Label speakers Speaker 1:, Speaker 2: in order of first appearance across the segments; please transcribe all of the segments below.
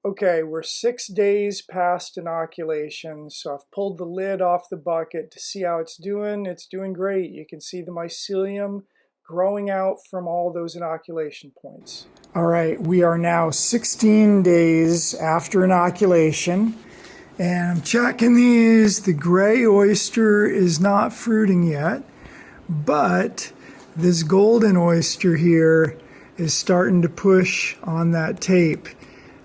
Speaker 1: Okay, we're 6 days past inoculation, so I've pulled the lid off the bucket to see how it's doing. It's doing great. You can see the mycelium growing out from all those inoculation points. All right, we are now 16 days after inoculation, and I'm checking these. The gray oyster is not fruiting yet, but this golden oyster here is starting to push on that tape.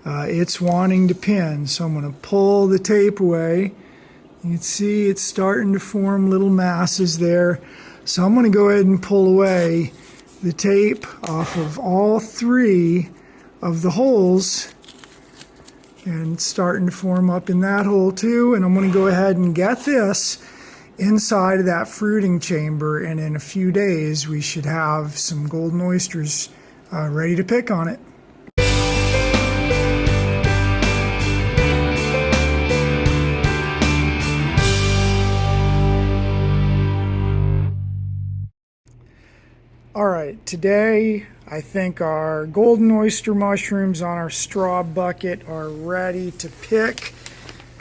Speaker 1: It's wanting to pin, so I'm going to pull the tape away. You can see it's starting to form little masses there. So I'm going to go ahead and pull away the tape off of all three of the holes, and it's starting to form up in that hole too. And I'm going to go ahead and get this inside of that fruiting chamber, and in a few days we should have some golden oysters ready to pick on it. All right, today I think our golden oyster mushrooms on our straw bucket are ready to pick.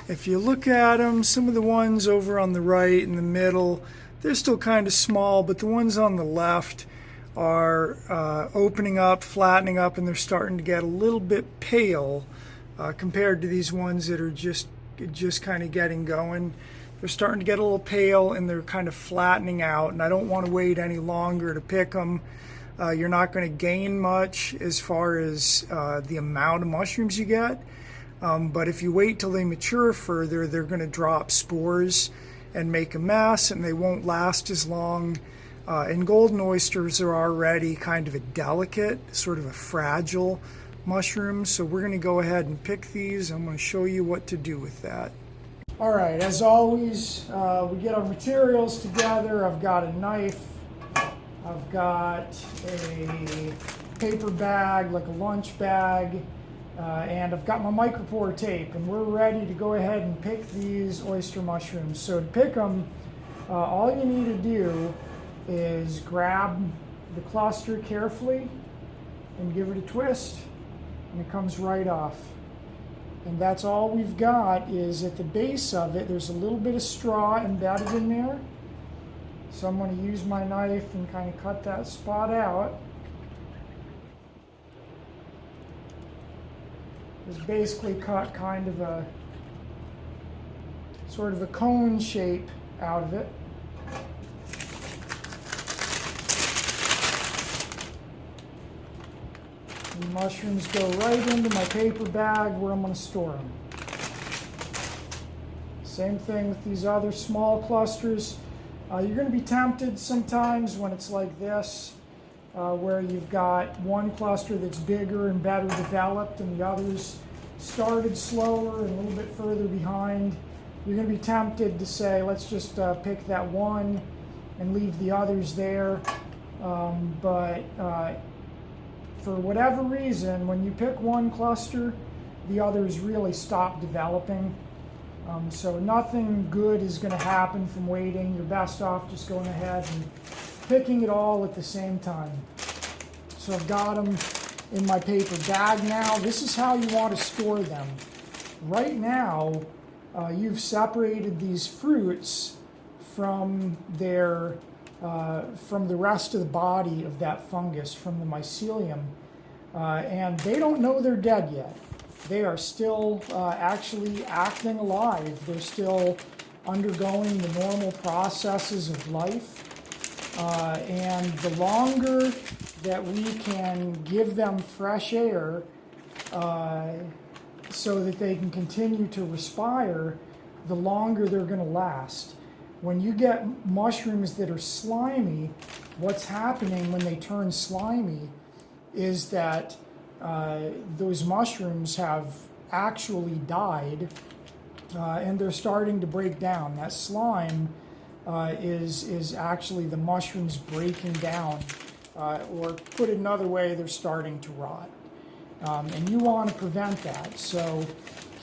Speaker 1: If you look at them, some of the ones over on the right in the middle, they're still kind of small, but the ones on the left are opening up, flattening up, and they're starting to get a little bit pale compared to these ones that are just kind of getting going. They're starting to get a little pale and they're kind of flattening out, and I don't want to wait any longer to pick them. You're not going to gain much as far as the amount of mushrooms you get, but if you wait till they mature further, they're going to drop spores and make a mess, and they won't last as long. And golden oysters are already kind of a delicate, sort of a fragile mushroom, so we're going to go ahead and pick these. I'm going to show you what to do with that. All right, as always, we get our materials together. I've got a knife, I've got a paper bag, like a lunch bag, and I've got my micropore tape, and we're ready to go ahead and pick these oyster mushrooms. So to pick them, all you need to do is grab the cluster carefully and give it a twist, and it comes right off. And that's all we've got. Is at the base of it, there's a little bit of straw embedded in there. So I'm going to use my knife and kind of cut that spot out. It's basically cut kind of a sort of a cone shape out of it. The mushrooms go right into my paper bag where I'm going to store them. Same thing with these other small clusters. You're going to be tempted sometimes when it's like this, where you've got one cluster that's bigger and better developed and the others started slower and a little bit further behind. You're going to be tempted to say, let's just pick that one and leave the others there. But for whatever reason, when you pick one cluster, the others really stop developing. So nothing good is going to happen from waiting. You're best off just going ahead and picking it all at the same time. So I've got them in my paper bag now. This is how you want to store them. Right now, you've separated these fruits from from the rest of the body of that fungus, from the mycelium, and they don't know they're dead yet. They are still actually acting alive. They're still undergoing the normal processes of life, and the longer that we can give them fresh air so that they can continue to respire, the longer they're going to last. When you get mushrooms that are slimy, what's happening when they turn slimy is that those mushrooms have actually died and they're starting to break down. That slime is actually the mushrooms breaking down, or put another way, they're starting to rot. And you want to prevent that. So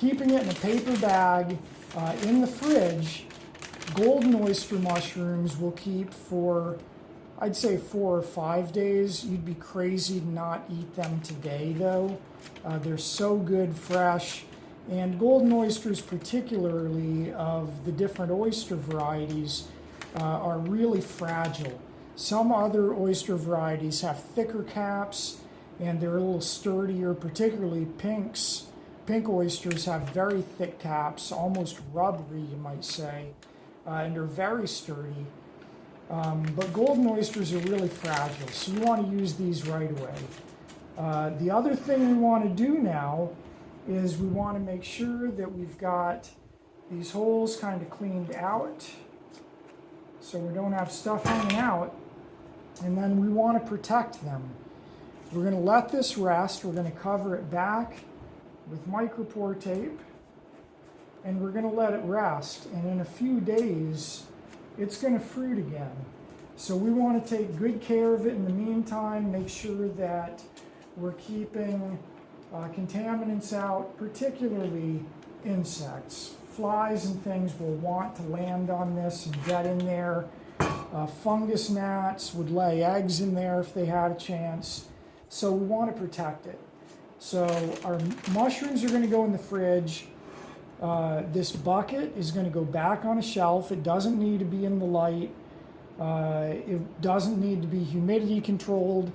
Speaker 1: keeping it in a paper bag in the fridge, golden oyster mushrooms will keep for I'd say 4 or 5 days. You'd be crazy to not eat them today, though. They're so good fresh. And golden oysters, particularly of the different oyster varieties, are really fragile. Some other oyster varieties have thicker caps and they're a little sturdier, particularly pinks. Pink oysters have very thick caps, almost rubbery, you might say, and they're very sturdy. But golden oysters are really fragile, so you want to use these right away. The other thing we want to do now is we want to make sure that we've got these holes kind of cleaned out so we don't have stuff hanging out, and then we want to protect them. We're going to let this rest. We're going to cover it back with micropore tape, and we're going to let it rest, and in a few days it's going to fruit again. So we want to take good care of it in the meantime, make sure that we're keeping contaminants out, particularly insects. Flies and things will want to land on this and get in there. Fungus gnats would lay eggs in there if they had a chance. So we want to protect it. So our mushrooms are going to go in the fridge. This bucket is going to go back on a shelf. It doesn't need to be in the light. It doesn't need to be humidity controlled.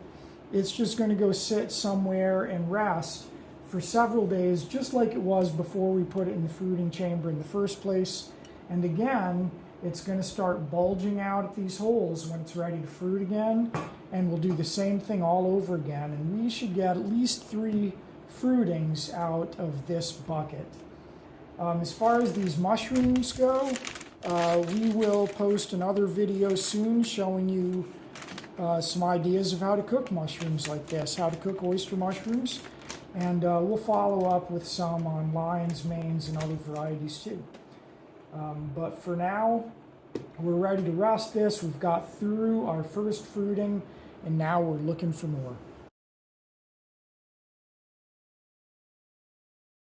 Speaker 1: It's just going to go sit somewhere and rest for several days, just like it was before we put it in the fruiting chamber in the first place. And again, it's going to start bulging out at these holes when it's ready to fruit again. And we'll do the same thing all over again. And we should get at least 3 fruitings out of this bucket. As far as these mushrooms go, we will post another video soon showing you some ideas of how to cook mushrooms like this, how to cook oyster mushrooms. And we'll follow up with some on lion's manes and other varieties too. But for now, we're ready to rest this. We've got through our first fruiting, and now we're looking for more.